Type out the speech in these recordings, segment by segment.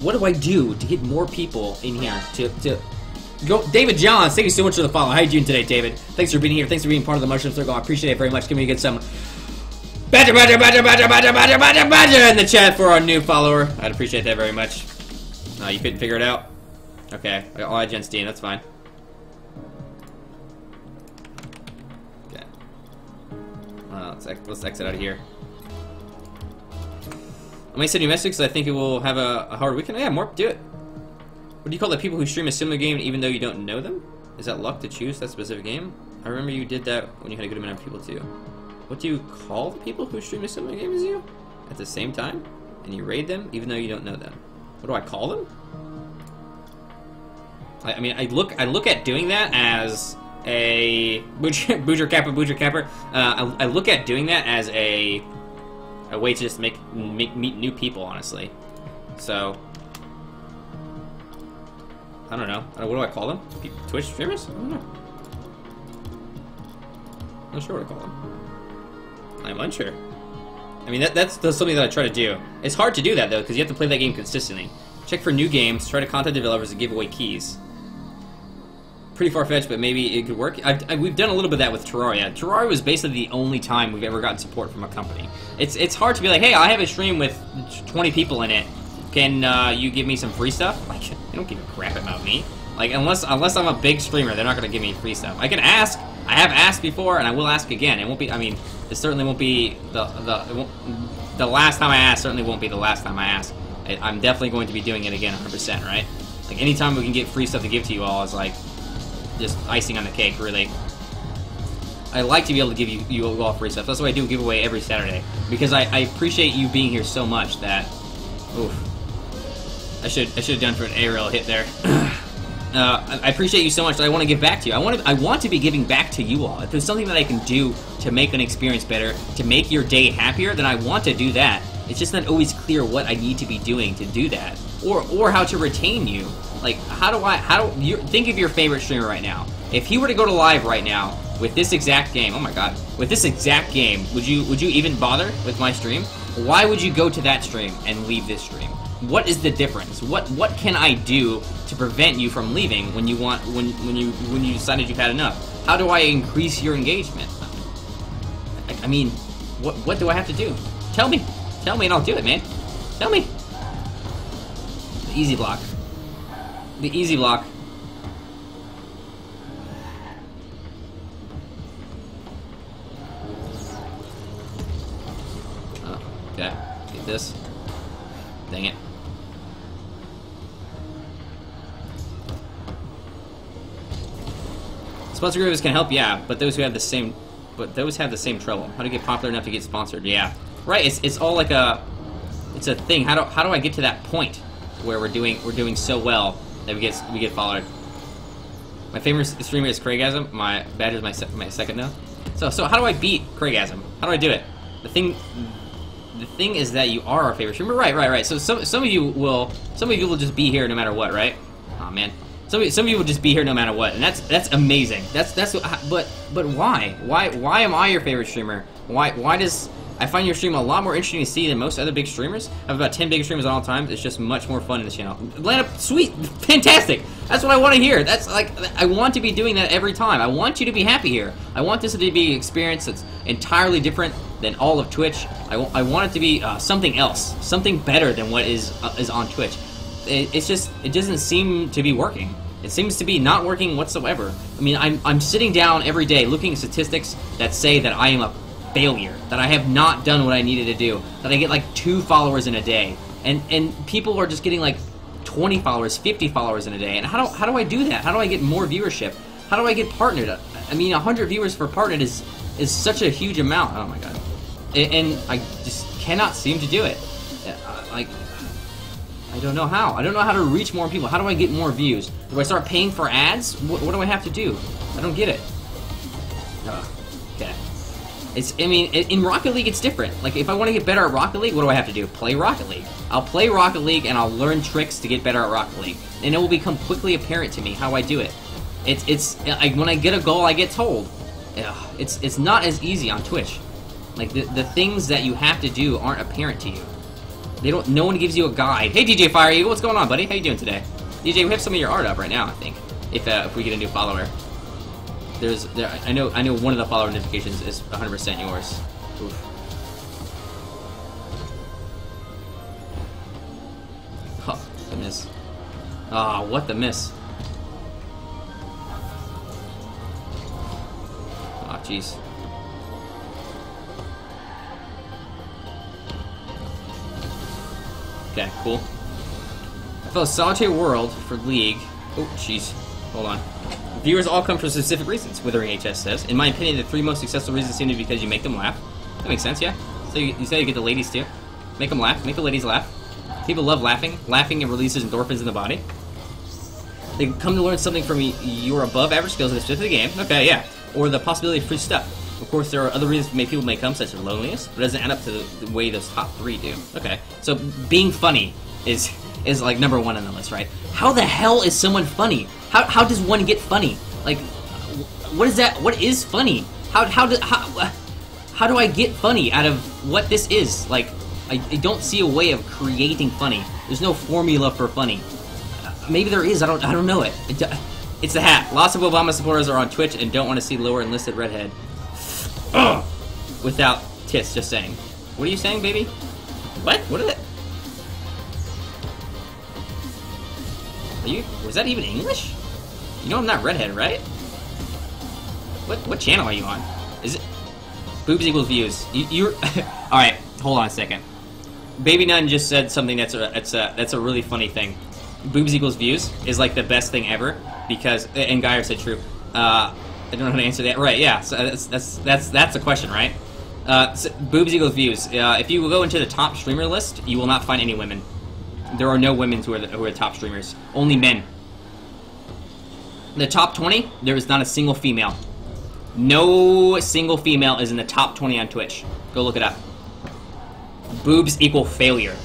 What do I do to get more people in here to go? David Johns, thank you so much for the follow. How are you doing today, David? Thanks for being here. Thanks for being part of the Mushroom Circle. I appreciate it very much. Give me get some badger in the chat for our new follower. I'd appreciate that very much. You couldn't figure it out? Okay, I'll add Jen Steen, that's fine. Okay. Let's exit out of here. I'm gonna send you messages. I think it will have a hard weekend. Yeah, more, do it. What do you call the people who stream a similar game even though you don't know them? Is that luck to choose that specific game? I remember you did that when you had a good amount of people too. What do you call the people who stream a similar game as you? At the same time? And you raid them even though you don't know them? What do I call them? I mean, I look at doing that as a Booger Capper. I look at doing that as a way to just meet new people, honestly. So I don't know. What do I call them? Twitch streamers? I don't know. I'm not sure what I call them. I'm unsure. I mean, that's something that I try to do. It's hard to do that though, because you have to play that game consistently. Check for new games. Try to contact developers and give away keys. Pretty far-fetched, but maybe it could work. We've done a little bit of that with Terraria. Terraria was basically the only time we've ever gotten support from a company. It's hard to be like, hey, I have a stream with 20 people in it. Can you give me some free stuff? Like, they don't give a crap about me. Like, unless I'm a big streamer, they're not gonna give me free stuff. I can ask. I have asked before, and I will ask again. It won't be. I mean, it certainly won't be the last time I ask. Certainly won't be the last time I ask. I'm definitely going to be doing it again, 100%. Right? Like, anytime we can get free stuff to give to you all is like just icing on the cake, really. I like to be able to give you all free stuff. That's why I do a giveaway every Saturday. Because I appreciate you being here so much that... Oof. I should have done for an aerial hit there. I appreciate you so much that I want to give back to you. I want to be giving back to you all. If there's something that I can do to make an experience better, to make your day happier, then I want to do that. It's just not always clear what I need to be doing to do that. Or how to retain you. Like, think of your favorite streamer right now. If he were to go to live right now with this exact game, oh my god, with this exact game, would you even bother with my stream? Why would you go to that stream and leave this stream? What is the difference? What can I do to prevent you from leaving when you decided you've had enough? How do I increase your engagement? I mean, what do I have to do? Tell me and I'll do it, man. Tell me. The easy block. The easy block. Oh, okay. Get this. Dang it. Sponsor groups can help, yeah, but those have the same trouble. How to get popular enough to get sponsored? Yeah, right. It's all like it's a thing. How do I get to that point where we're doing so well that we get followed? My favorite streamer is Craigasm. My badge is my second now. So how do I beat Craigasm? How do I do it? The thing is that you are our favorite streamer. Right. So some of you will just be here no matter what, right? Oh man. Some of you will just be here no matter what, and that's amazing. But why? Why am I your favorite streamer? Why does I find your stream a lot more interesting to see than most other big streamers? I have about 10 big streamers at all times. It's just much more fun in this channel. Atlanta, sweet, fantastic. That's what I want to hear. That's like, I want to be doing that every time. I want you to be happy here. I want this to be an experience that's entirely different than all of Twitch. I want it to be something else, something better than what is on Twitch. It doesn't seem to be working. It seems to be not working whatsoever. I mean, I'm sitting down every day looking at statistics that say that I am a failure, that I have not done what I needed to do, that I get like 2 followers in a day, and people are just getting like 20 followers, 50 followers in a day. And how do I do that? How do I get more viewership? How do I get partnered? I mean, 100 viewers for partnered is such a huge amount. Oh my god. And I just cannot seem to do it. Like, I don't know how. I don't know how to reach more people. How do I get more views? Do I start paying for ads? What do I have to do? I don't get it. Okay. I mean, in Rocket League, it's different. Like, if I want to get better at Rocket League, what do I have to do? Play Rocket League. I'll play Rocket League, and I'll learn tricks to get better at Rocket League. And it will become quickly apparent to me how I do it. When I get a goal, I get told. It's not as easy on Twitch. Like, the things that you have to do aren't apparent to you. No one gives you a guide. Hey, DJ Fire Eagle, what's going on, buddy? How you doing today? DJ, we have some of your art up right now, I think. If we get a new follower. I know one of the follower notifications is 100% yours. Oof. Oh, the miss. Ah, oh, what the miss. Ah, oh, jeez. Okay, cool. I felt Solitaire World for League. Oh, jeez. Hold on. Viewers all come for specific reasons, Withering HS says. In my opinion, the 3 most successful reasons seem to be because you make them laugh. That makes sense, yeah? So you say you get the ladies too. Make them laugh. Make the ladies laugh. People love laughing. Laughing, it releases endorphins in the body. They come to learn something from your above average skills in the specific game. Okay, yeah. Or the possibility of free stuff. Of course, there are other reasons people may come, such as loneliness, but it doesn't add up to the way those top 3 do. Okay, so being funny is like #1 on the list, right? How the hell is someone funny? How does one get funny? Like, what is that? What is funny? How do I get funny out of what this is? Like, I don't see a way of creating funny. There's no formula for funny. Maybe there is. I don't know it. It's the hat. Lots of Obama supporters are on Twitch and don't want to see lower enlisted redhead. Ugh. Without tits, just saying. What are you saying, baby? What? What is it? Was that even English? You know I'm not redhead, right? What channel are you on? Is it boobs equals views? You're all right. Hold on a second. Baby Nun just said something that's a really funny thing. Boobs equals views is like the best thing ever because and Geyer said true. I don't know how to answer that. Right? Yeah. So that's a question, right? So boobs equals views. If you go into the top streamer list, you will not find any women. There are no women who are the top streamers. Only men. The top 20, there is not a single female. No single female is in the top 20 on Twitch. Go look it up. Boobs equal failure.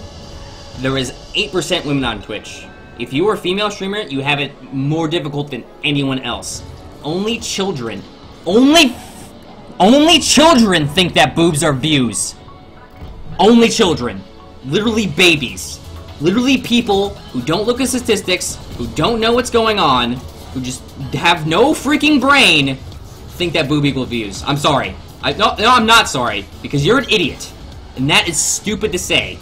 There is 8% women on Twitch. If you are a female streamer, you have it more difficult than anyone else. Only children. Only children think that boobs are views. Only children. Literally babies. Literally people who don't look at statistics, who don't know what's going on, who just have no freaking brain, think that boob equals views. I'm sorry. No, I'm not sorry, because you're an idiot. And that is stupid to say.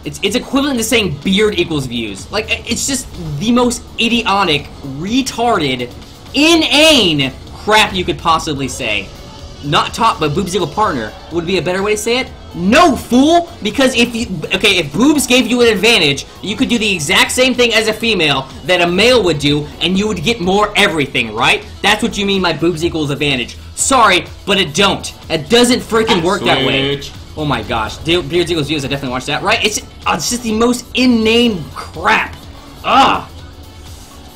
It's equivalent to saying beard equals views. Like, it's just the most idiotic, retarded, inane crap you could possibly say. Not top, but boobs equal partner would be a better way to say it. No, fool! Because if boobs gave you an advantage, you could do the exact same thing as a female that a male would do, and you would get more everything, right? That's what you mean by boobs equals advantage. Sorry, but it don't. It doesn't freaking work that way. Oh my gosh. Beards equals views, I definitely watched that, right? It's just the most inane crap. Ugh.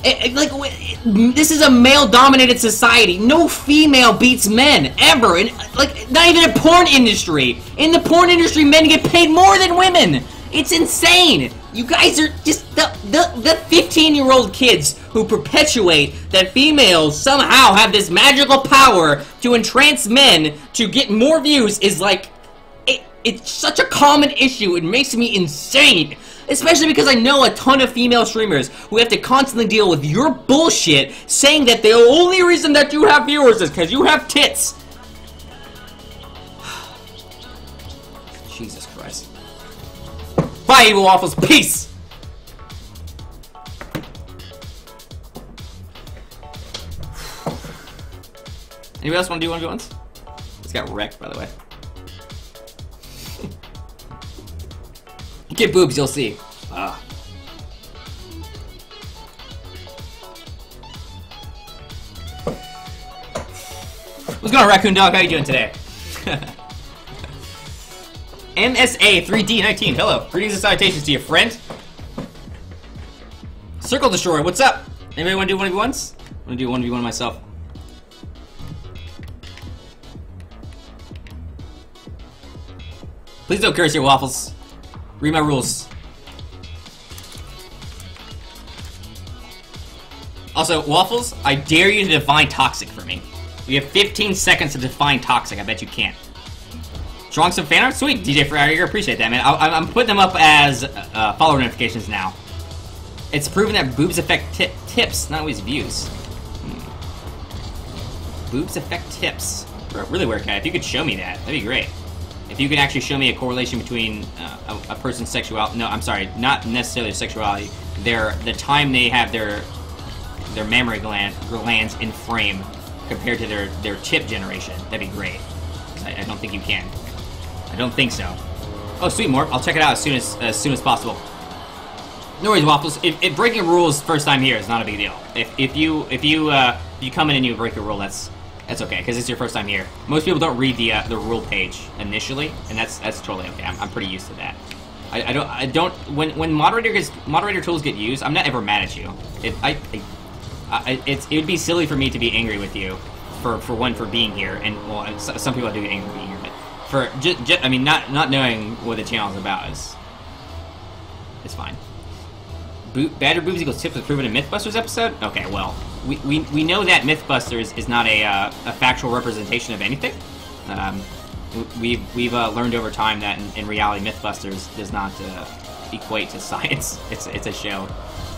This is a male-dominated society. No female beats men, ever. And, like, not even a porn industry. In the porn industry, men get paid more than women. It's insane. You guys are just the 15-year-old kids who perpetuate that females somehow have this magical power to entrance men to get more views is like... It's such a common issue. It makes me insane. Especially because I know a ton of female streamers who have to constantly deal with your bullshit saying that the only reason that you have viewers is because you have tits. Jesus Christ. Bye, Evil Waffles. Peace! Anybody else want to do 1v1s? This got wrecked, by the way. Get boobs, you'll see. What's going on, Raccoon Dog? How you doing today? MSA 3D19. Hello. Greetings and salutations to your friend. Circle Destroyer, what's up? Anybody want to do 1v1s? I'm going to do 1v1 myself. Please don't curse your waffles. Read my rules. Also, Waffles, I dare you to define toxic for me. You have 15 seconds to define toxic. I bet you can't. Drawing some fan art? Sweet, DJ Fryer, appreciate that, man. I'm putting them up as follower notifications now. It's proven that boobs affect tips, not always views. Boobs affect tips. Really weird, guy. If you could show me that, that'd be great. If you could actually show me a correlation between a person's sexuality, no, I'm sorry, not necessarily sexuality, the time they have their mammary glands in frame compared to their tip generation, that'd be great. I don't think you can. I don't think so. Oh, sweet, Morph. I'll check it out as soon as possible. No worries, Waffles. If breaking rules first time here is not a big deal. If you come in and you break a rule, that's okay, because it's your first time here. Most people don't read the rule page initially, and that's totally okay. I'm pretty used to that. I don't when moderator tools get used, I'm not ever mad at you. It would be silly for me to be angry with you for being here, and well, some people do get angry for being here, but I mean, not knowing what the channel is about is fine. Badger boobs equals tips was proven in Mythbusters episode? Okay, well, we know that Mythbusters is not a factual representation of anything. We've learned over time that in reality Mythbusters does not equate to science. It's a show,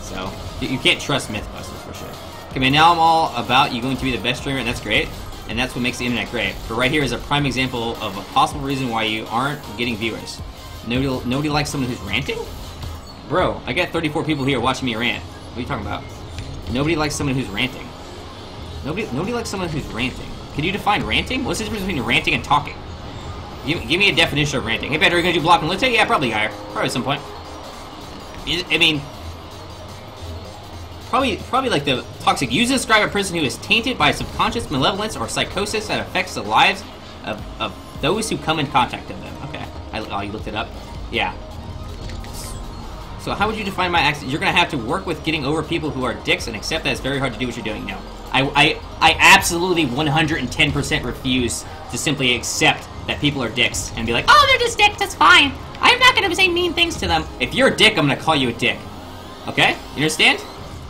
so you can't trust Mythbusters for sure. Okay, man, now I'm all about you going to be the best streamer, and that's great, and that's what makes the internet great. But right here is a prime example of a possible reason why you aren't getting viewers. Nobody likes someone who's ranting? Bro, I got 34 people here watching me rant. What are you talking about? Nobody likes someone who's ranting. Nobody likes someone who's ranting. Can you define ranting? What's the difference between ranting and talking? Give me a definition of ranting. Hey, Badger, are you gonna do block and Lite? Yeah, probably higher. Probably at some point. I mean, probably like the toxic. Use to describe a person who is tainted by subconscious malevolence or psychosis that affects the lives of those who come in contact with them. Okay. Oh, you looked it up? Yeah. So how would you define my accent? You're gonna have to work with getting over people who are dicks and accept that it's very hard to do what you're doing. No. I absolutely 110% refuse to simply accept that people are dicks and be like, oh, they're just dicks, that's fine. I'm not gonna say mean things to them. If you're a dick, I'm gonna call you a dick. Okay? You understand?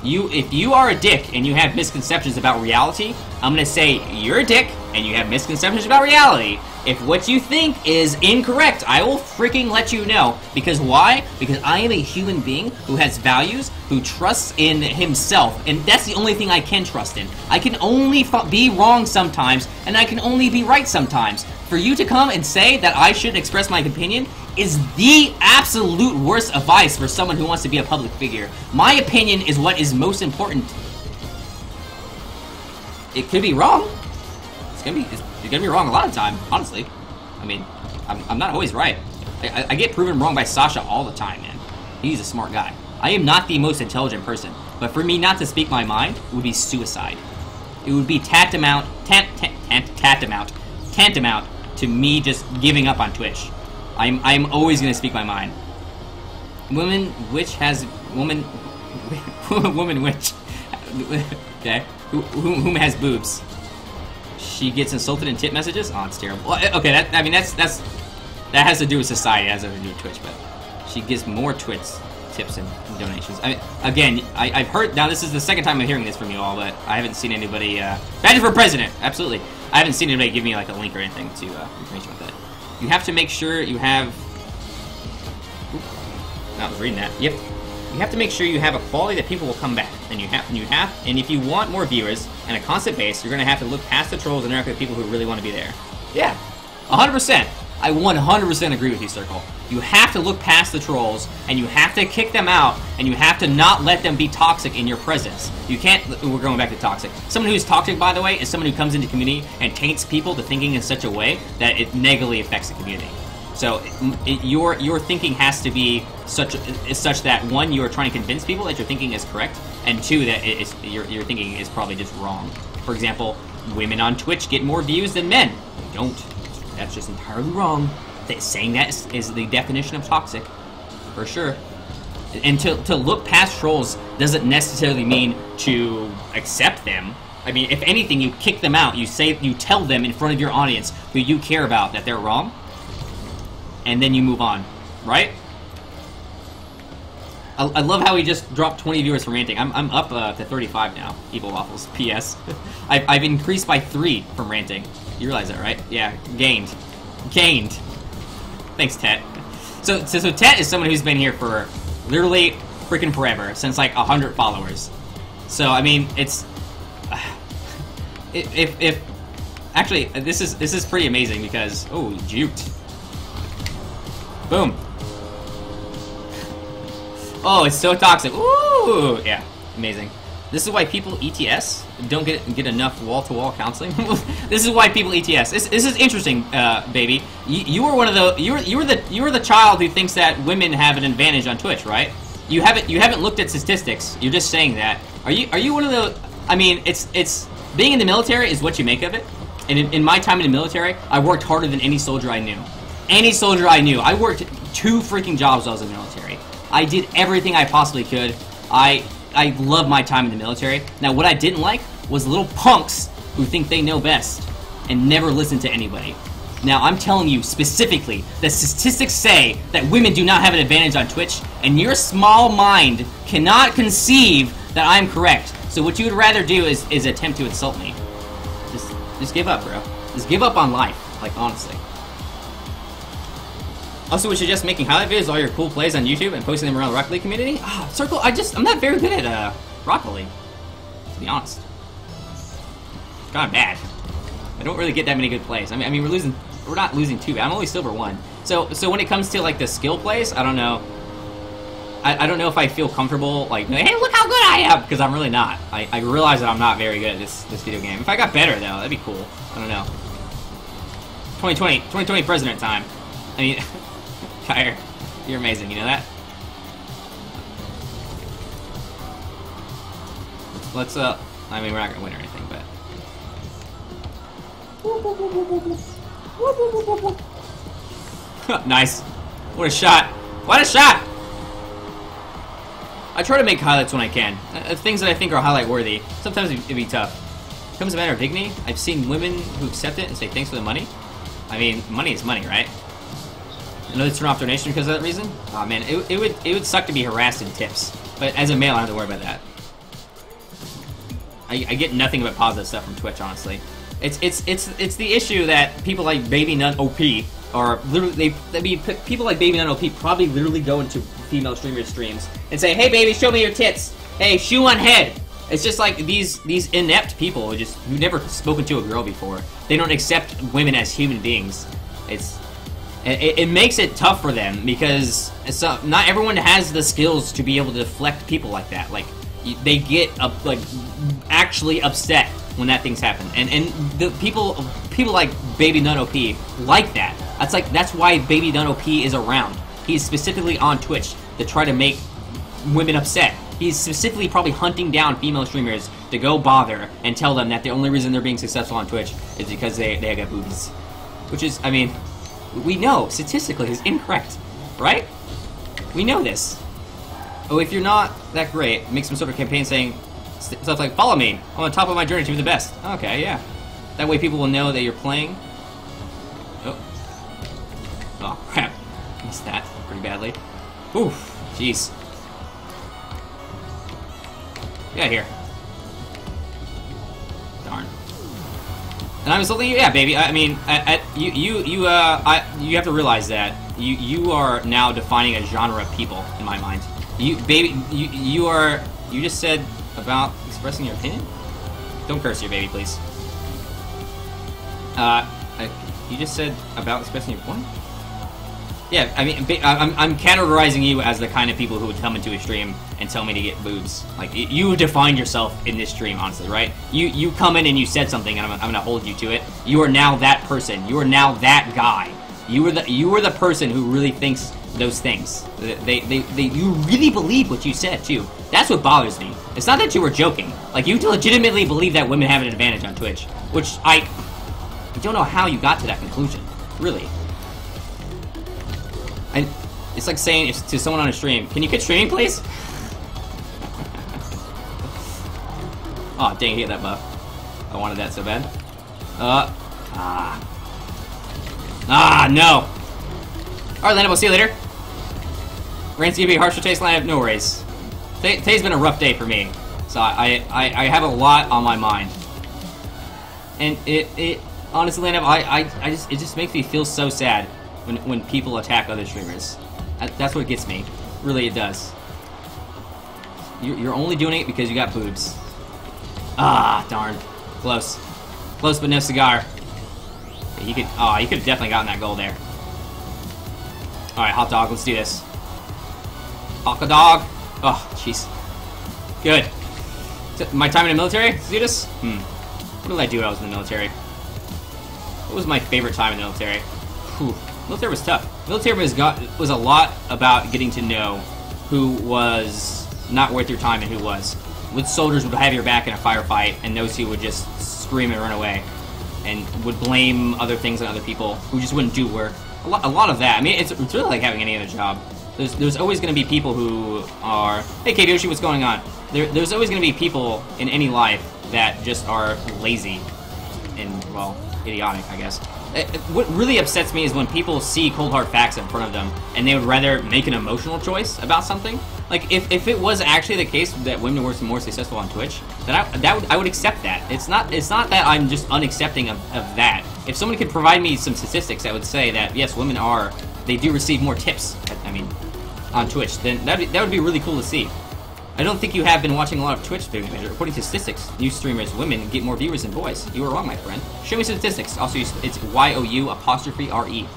If you are a dick and you have misconceptions about reality, I'm gonna say you're a dick and you have misconceptions about reality. If what you think is incorrect, I will freaking let you know. Because why? Because I am a human being who has values, who trusts in himself, and that's the only thing I can trust in. I can only be wrong sometimes, and I can only be right sometimes. For you to come and say that I should express my opinion is the absolute worst advice for someone who wants to be a public figure. My opinion is what is most important. It could be wrong. You're gonna be wrong a lot of time, honestly. I mean, I'm not always right. I get proven wrong by Sasha all the time, man. He's a smart guy. I am not the most intelligent person, but for me not to speak my mind would be suicide. It would be tantamount to me just giving up on Twitch. I'm always gonna speak my mind. Woman witch. Okay, whom has boobs? She gets insulted in tip messages? Oh, it's terrible. Well, okay, that has to do with society, it has nothing to do with Twitch, but she gives more Twitch tips and donations. I've heard, now this is the second time I'm hearing this from you all, but I haven't seen anybody, Badger for President, absolutely. I haven't seen anybody give me like a link or anything to, information with that. You have to make sure you have, I was reading that, you have to make sure you have a quality that people will come back, and and if you want more viewers and a constant base, you're gonna have to look past the trolls and interact with people who really want to be there. Yeah, 100%. I 100% agree with you, Circle. You have to look past the trolls, and you have to kick them out, and you have to not let them be toxic in your presence. You can't, we're going back to toxic. Someone who's toxic, by the way, is someone who comes into the community and taints people to thinking in such a way that it negatively affects the community. So your thinking has to be such that, one, you are trying to convince people that your thinking is correct, and two, that your thinking is probably just wrong. For example, women on Twitch get more views than men. They don't. That's just entirely wrong. Saying that is the definition of toxic, for sure. And to look past trolls doesn't necessarily mean to accept them. I mean, if anything, you kick them out. You tell them in front of your audience who you care about that they're wrong, and then you move on, right? I love how he just dropped 20 viewers from ranting. I'm up to 35 now. Evil Waffles. P.S. I've increased by 3 from ranting. You realize that, right? Yeah, gained. Thanks, Tet. So Tet is someone who's been here for literally freaking forever, since like 100 followers. So I mean, it's if actually this is pretty amazing because juked. Boom. Oh, it's so toxic. Ooh, yeah, amazing. This is why people ETS don't get enough wall-to-wall counseling. This is why people ETS. This is interesting, baby. You were one of the you were the child who thinks that women have an advantage on Twitch, right? You haven't looked at statistics. You're just saying that. Are you one of the? I mean, it's being in the military is what you make of it. And in my time in the military, I worked harder than any soldier I knew. Any soldier I knew. I worked 2 freaking jobs while I was in the military. I did everything I possibly could. I love my time in the military. Now, what I didn't like was little punks who think they know best and never listen to anybody. Now, I'm telling you specifically that statistics say that women do not have an advantage on Twitch, and your small mind cannot conceive that I'm correct. So what you would rather do is attempt to insult me. Just give up, bro. Just give up on life, like, honestly. Also, we suggest making highlight videos of all your cool plays on YouTube and posting them around the Rocket League community. Ah, Circle, I'm not very good at, Rocket League, to be honest. It's kinda bad. I don't really get that many good plays. I mean, we're not losing too bad. I'm only silver 1. So when it comes to, like, the skill plays, I don't know. I don't know if I feel comfortable, like, hey, look how good I am, because I'm really not. I realize that I'm not very good at this video game. If I got better, though, that'd be cool. I don't know. 2020 president time. I mean... Kyre, you're amazing, you know that? Let's, I mean, we're not gonna win or anything, but... Nice. What a shot. What a shot! I try to make highlights when I can. Things that I think are highlight-worthy. Sometimes it'd be tough. It becomes a matter of dignity. I've seen women who accept it and say thanks for the money. I mean, money is money, right? I know they turn off donation because of that reason. Oh man, it would suck to be harassed in tips. But as a male, I don't have to worry about that. I get nothing but positive stuff from Twitch, honestly. It's the issue that people like Baby Nun OP are literally people like Baby Nun OP probably literally go into female streamers' streams and say, "Hey baby, show me your tits. Hey, shoe on head." It's just like these inept people who've never spoken to a girl before. They don't accept women as human beings. It makes it tough for them because not everyone has the skills to be able to deflect people like that. Like they get actually upset when that things happen, and the people like Baby Nun OP like that. That's why Baby Nun OP is around. He's specifically on Twitch to try to make women upset. He's specifically probably hunting down female streamers to go bother and tell them that the only reason they're being successful on Twitch is because they got boobies, which is, I mean. We know, statistically, is incorrect, right? We know this. Oh, if you're not that great, make some sort of campaign saying stuff like, follow me, I'm on top of my journey to be the best. Okay, yeah. That way people will know that you're playing. Oh, crap. Missed that pretty badly. Oof, jeez. Get out of here. Darn. And I'm insulting you? Yeah, baby. I mean, you have to realize that you are now defining a genre of people in my mind. You just said about expressing your opinion? Don't curse here, baby, please. You just said about expressing your point? Yeah, I mean, I'm categorizing you as the kind of people who would come into a stream and tell me to get boobs. Like, you defined yourself in this stream, honestly, right? You come in and you said something, and I'm gonna hold you to it. You are now that person. You are now that guy. You were the person who really thinks those things. You really believe what you said, too. That's what bothers me. It's not that you were joking. Like, you legitimately believe that women have an advantage on Twitch, which I don't know how you got to that conclusion. Really. It's like saying to someone on a stream, can you quit streaming, please? Oh, dang, he hit that buff. I wanted that so bad. No! Alright, Landon, we'll see you later. Rain's gonna be a harsher taste, Landon, no worries. Today's been a rough day for me. So I have a lot on my mind. And it honestly, Landon, it just makes me feel so sad when people attack other streamers. That's what gets me. Really, it does. You're only doing it because you got boobs. Ah, darn. Close. Close, but no cigar. He could. Oh, he could have definitely gotten that goal there. All right, hot dog. Let's do this. Hot dog. Oh, jeez. Good. My time in the military? Let's do this. What did I do when I was in the military? What was my favorite time in the military? Whew. Military was tough. Military was a lot about getting to know who was not worth your time and who was. Which soldiers would have your back in a firefight, and those who would just scream and run away, and would blame other things on other people who just wouldn't do work. A lot of that. I mean, it's really like having any other job. There's always going to be people who are, hey Kyoshi, what's going on? There's always going to be people in any life that just are lazy and, well, idiotic, I guess. What really upsets me is when people see cold hard facts in front of them and they would rather make an emotional choice about something. Like if it was actually the case that women were more successful on Twitch, then I would accept that. It's not that I'm just unaccepting of that. If someone could provide me some statistics that would say that yes, women they do receive more tips. I mean, on Twitch, then that would be really cool to see. I don't think you have been watching a lot of Twitch streamers. According to statistics, new streamers, women get more viewers than boys. You were wrong, my friend. Show me some statistics. Also, it's YOU''RE.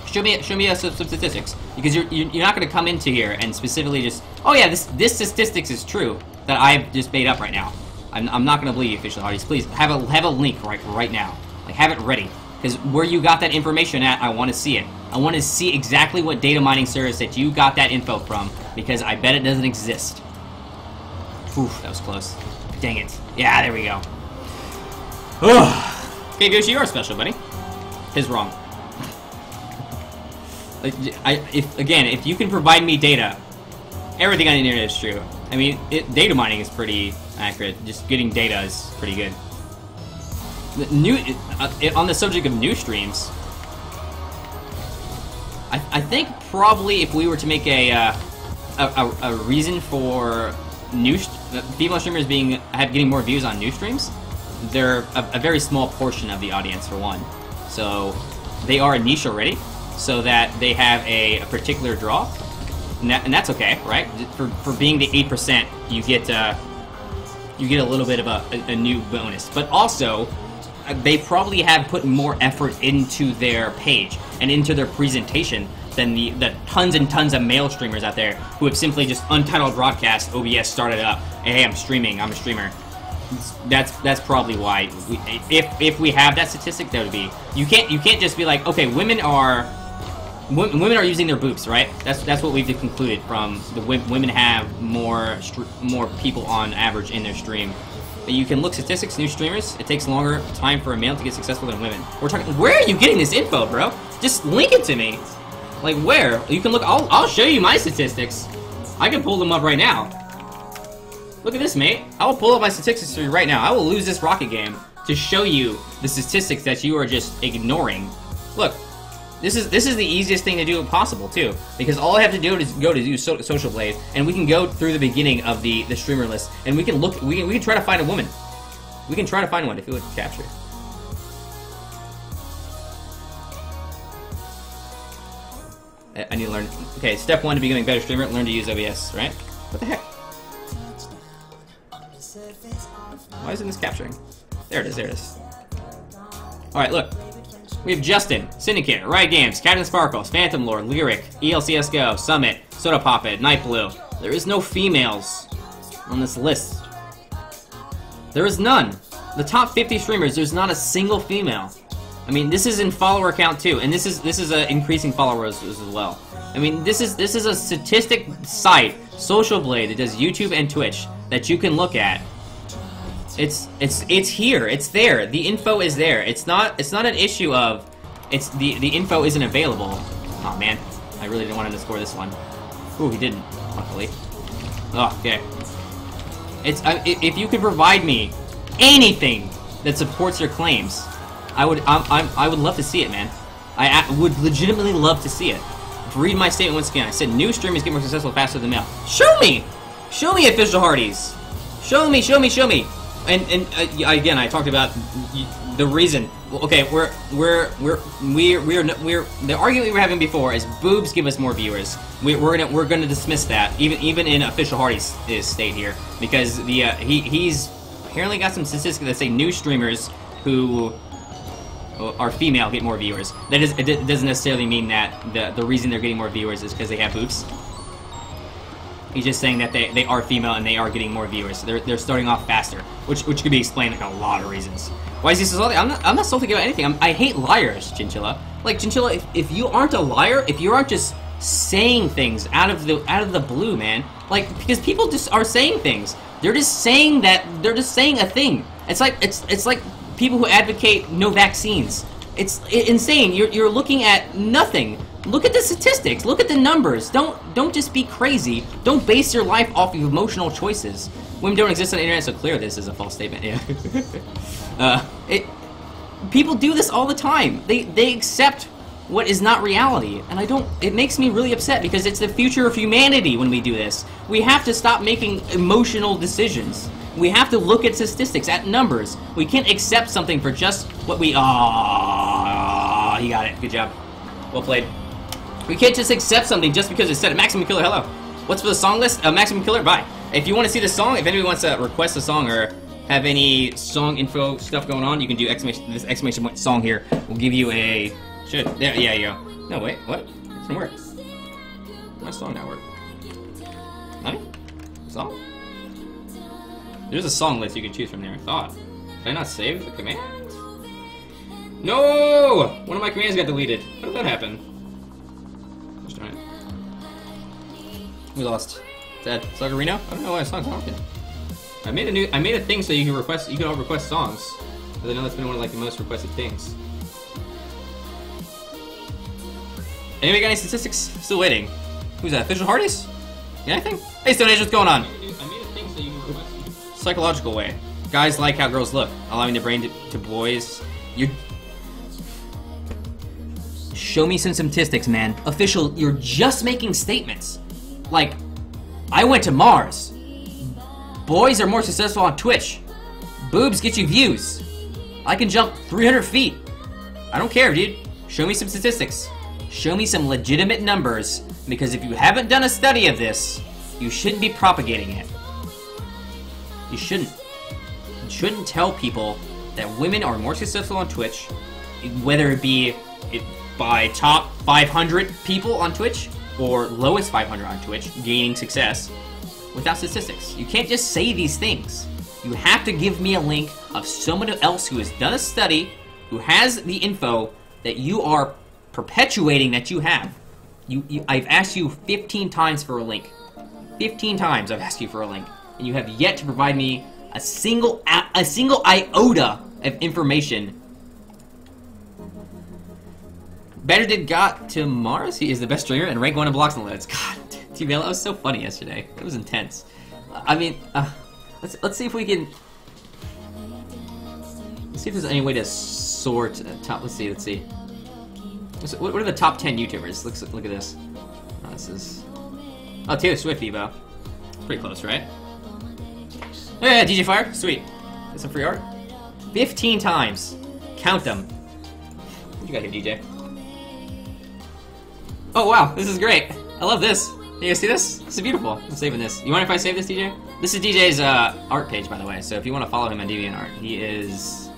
Show me some statistics, because you're not going to come into here and specifically just, oh yeah, this statistics is true that I've just made up right now. I'm not going to believe you, Official Hardies. Please have a link right now. Like, have it ready, because where you got that information at, I want to see it. I want to see exactly what data mining service that you got that info from, because I bet it doesn't exist. Oof, that was close. Dang it. Yeah, there we go. Okay, Yoshi, you are special, buddy. His wrong. Like, if you can provide me data, everything on the internet is true. I mean, data mining is pretty accurate. Just getting data is pretty good. On the subject of new streams, I think probably if we were to make a reason for female streamers getting more views on new streams, they're a very small portion of the audience for one. So they are a niche already, so that they have a particular draw, and that's okay, right? For being the 8%, you get a little bit of a new bonus, but also they probably have put more effort into their page and into their presentation than the tons and tons of male streamers out there who have simply just untitled broadcast, OBS started up, hey, I'm streaming, I'm a streamer. That's probably why. If we have that statistic, that would be, you can't just be like, okay, women are using their boobs, right? That's what we've concluded from the women have more people on average in their stream. You can look statistics, new streamers, it takes longer time for a male to get successful than women. We're talking, where are you getting this info, bro? Just link it to me. Like, where? You can look, I'll show you my statistics. I can pull them up right now. Look at this, mate. I will pull up my statistics for you right now. I will lose this rocket game to show you the statistics that you are just ignoring. Look, this is the easiest thing to do possible, too. Because all I have to do is go to Social Blade, and we can go through the beginning of the streamer list, and we can look, we can try to find a woman. We can try to find one if we would capture. I need to learn. Okay, step 1 to becoming a better streamer, learn to use OBS, right? What the heck? Why isn't this capturing? There it is, there it is. Alright, look. We have Justin, Syndicate, Riot Games, Captain Sparkles, Phantom Lord, Lyric, ELCSGO, Summit, Soda Poppet, Night Blue. There is no females on this list. There is none. The top 50 streamers, there's not a single female. I mean, this is in follower count too, and this is increasing followers as well. I mean, this is a statistic site, Social Blade, that does YouTube and Twitch that you can look at. It's here. It's there. The info is there. It's not an issue of the info isn't available. Oh man, I really didn't want him to score this one. Ooh, he didn't. Luckily. Oh, okay. If you could provide me anything that supports your claims, I would love to see it, man. I would legitimately love to see it. Read my statement once again. I said new streamers get more successful faster than male. Show me! Show me, Official Hardies! Show me, show me, show me! And again, I talked about the reason. Well, okay, the argument we were having before is boobs give us more viewers. We're gonna dismiss that even in official Hardy's state here, because he's apparently got some statistics that say new streamers who are female get more viewers. It doesn't necessarily mean that the reason they're getting more viewers is because they have boobs. He's just saying that they are female and they are getting more viewers. They're starting off faster, which could be explained like a lot of reasons. Why is he so salty? I'm not salty about anything. I hate liars, Chinchilla. Like Chinchilla, if you aren't a liar, if you aren't just saying things out of the blue, man, like because people just are saying things. They're just saying a thing. It's like people who advocate no vaccines. It's insane. You're looking at nothing. Look at the statistics. Look at the numbers. Don't just be crazy. Don't base your life off of emotional choices. Women don't exist on the internet, so clear this is a false statement. Yeah. People do this all the time. They accept what is not reality, and it makes me really upset because it's the future of humanity when we do this. We have to stop making emotional decisions. We have to look at statistics, at numbers. We can't accept something for just what we... he got it. Good job. Well played. We can't just accept something just because it said it. Maximum Killer, hello. What's for the song list? Maximum Killer, bye. If you want to see the song, if anybody wants to request a song or have any song info stuff going on, you can do this exclamation point song here. We'll give you a... Yeah, you go. No, wait, what? It doesn't work. My song not work. Nothing? Song? There's a song list you can choose from there, I thought. Did I not save the command? No! One of my commands got deleted. How did that happen? Let's try it. We lost. Is that Sluggerino? I don't know why the song's not working. I made a thing so you can all request songs. Because I know that's been one of like the most requested things. Anybody got any statistics? Still waiting. Who's that? Official Hardy's? Yeah, anything? Hey Stone Age, what's going on? I made a thing so you can request. Psychological way. Guys like how girls look, allowing their brain to boys. Show me some statistics, man. Official, you're just making statements. Like, I went to Mars. Boys are more successful on Twitch. Boobs get you views. I can jump 300 feet. I don't care, dude. Show me some statistics. Show me some legitimate numbers, because if you haven't done a study of this, you shouldn't be propagating it. You shouldn't. You shouldn't tell people that women are more successful on Twitch, whether it be by top 500 people on Twitch or lowest 500 on Twitch gaining success without statistics. You can't just say these things. You have to give me a link of someone else who has done a study, who has the info that you are perpetuating that you have. I've asked you 15 times for a link. 15 times I've asked you for a link, and you have yet to provide me a single iota of information. Better did got to Mars. He is the best streamer and rank 1 in blocks and loads. God, T-Mail, that was so funny yesterday. It was intense. I mean, let's see if we can. Let's see if there's any way to sort top. Let's see. What are the top 10 YouTubers? Look at this. Oh, this is... Oh, Taylor Swift, Evo. Pretty close, right? Oh, yeah, DJ Fire. Sweet. Get some free art. 15 times. Count them. What you got here, DJ? Oh, wow. This is great. I love this. You guys see this? This is beautiful. I'm saving this. You mind if I save this, DJ? This is DJ's art page, by the way. So if you want to follow him on DeviantArt, he is...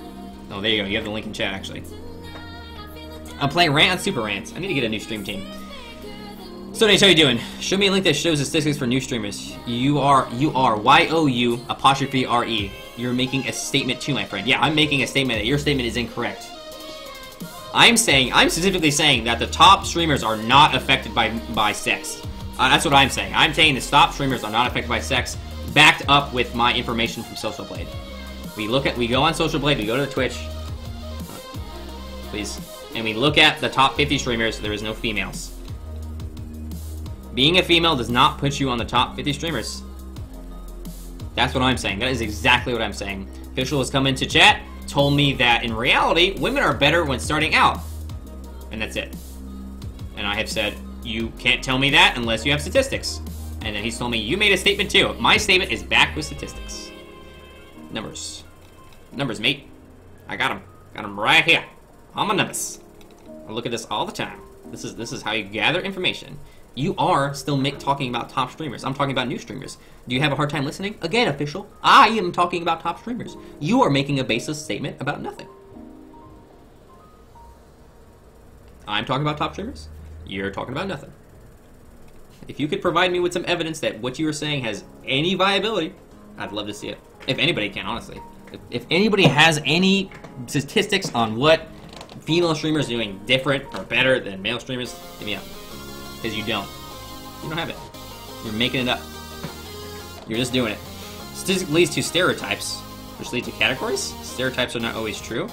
Oh, there you go. You have the link in chat, actually. I'm playing Rant on Super Rants. I need to get a new stream team. So, Nate, how you doing? Show me a link that shows the statistics for new streamers. You are YOU_RE. You're making a statement too, my friend. Yeah, I'm making a statement that your statement is incorrect. I'm specifically saying that the top streamers are not affected by sex. That's what I'm saying. I'm saying the top streamers are not affected by sex, backed up with my information from Social Blade. We go on Social Blade, we go to the Twitch. Please. And we look at the top 50 streamers, there is no females. Being a female does not put you on the top 50 streamers. That's what I'm saying. That is exactly what I'm saying. Official has come into chat, told me that in reality, women are better when starting out. And that's it. And I have said, you can't tell me that unless you have statistics. And then he's told me, you made a statement too. My statement is backed with statistics. Numbers. Numbers, mate. I got them. Got him right here. On my Nimbus. I look at this all the time. This is how you gather information. You are still talking about top streamers. I'm talking about new streamers. Do you have a hard time listening? Again, official, I am talking about top streamers. You are making a baseless statement about nothing. I'm talking about top streamers. You're talking about nothing. If you could provide me with some evidence that what you were saying has any viability, I'd love to see it. If anybody can, honestly. If anybody has any statistics on what female streamers are doing different or better than male streamers, give me up. Because you don't. You don't have it. You're making it up. You're just doing it. Statistics leads to stereotypes, which lead to categories. Stereotypes are not always true.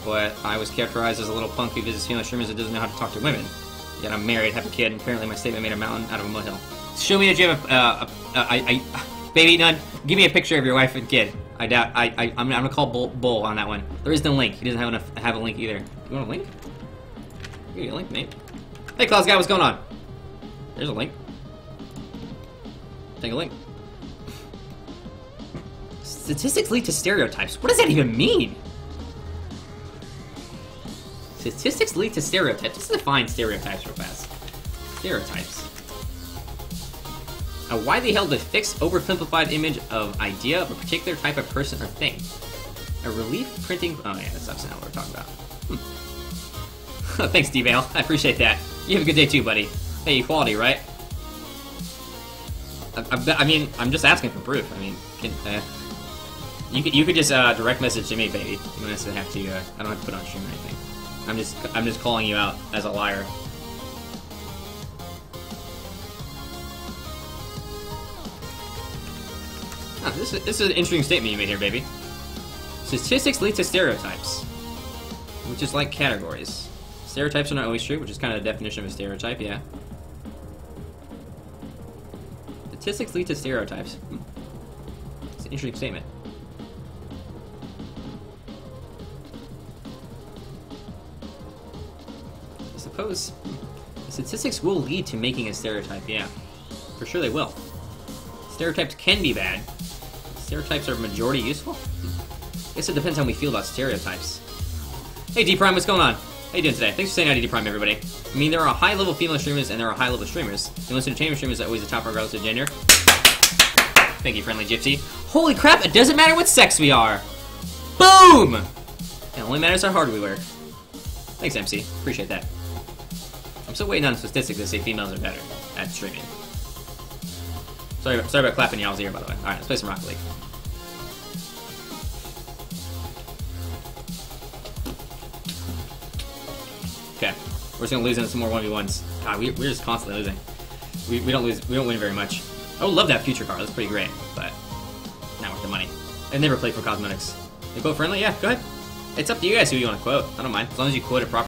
But I was characterized as a little punk who visits female streamers that doesn't know how to talk to women. Yet I'm married, have a kid, and apparently my statement made a mountain out of a molehill. Show me that you have baby, none. Give me a picture of your wife and kid. I doubt. I'm gonna call Bull on that one. There is no link. He doesn't have a link either. You want a link? I'll give you a link, mate. Hey, Klaus guy, what's going on? There's a link. Take a link. Statistics lead to stereotypes. What does that even mean? Statistics lead to stereotypes. Let's define stereotypes real fast. Stereotypes. A widely held but fixed, oversimplified image of idea of a particular type of person or thing. A relief printing... Oh yeah, that's not what we're talking about. Thanks, D-Vale. I appreciate that. You have a good day too, buddy. Hey, equality, right? I mean, I'm just asking for proof. I mean, you could just direct message to me, baby. You don't necessarily have to. I don't have to put on stream or anything. I'm just calling you out as a liar. Oh, this is an interesting statement you made here, baby. Statistics lead to stereotypes, which is like categories. Stereotypes are not always true, which is kind of the definition of a stereotype, yeah. Statistics lead to stereotypes. It's an interesting statement. I suppose the statistics will lead to making a stereotype, yeah. For sure they will. Stereotypes can be bad. Stereotypes are majority useful? I guess it depends how we feel about stereotypes. Hey D-Prime, what's going on? How you doing today? Thanks for saying hi to D-Prime, everybody. I mean, there are high-level female streamers and there are high-level streamers. The most entertainment streamers are always the top regardless of gender. Thank you, friendly gypsy. Holy crap, it doesn't matter what sex we are! Boom! It only matters how hard we work. Thanks, MC. Appreciate that. I'm still waiting on statistics that say females are better at streaming. Sorry about clapping y'all's ear, by the way. Alright, let's play some Rocket League. Okay, we're just gonna lose into some more 1v1s. God, we're just constantly losing. We don't win very much. I would love that future car, that's pretty great, but not worth the money. I've never played for cosmetics. They quote friendly? Yeah, go ahead. It's up to you guys who you want to quote. I don't mind, as long as you quote it properly.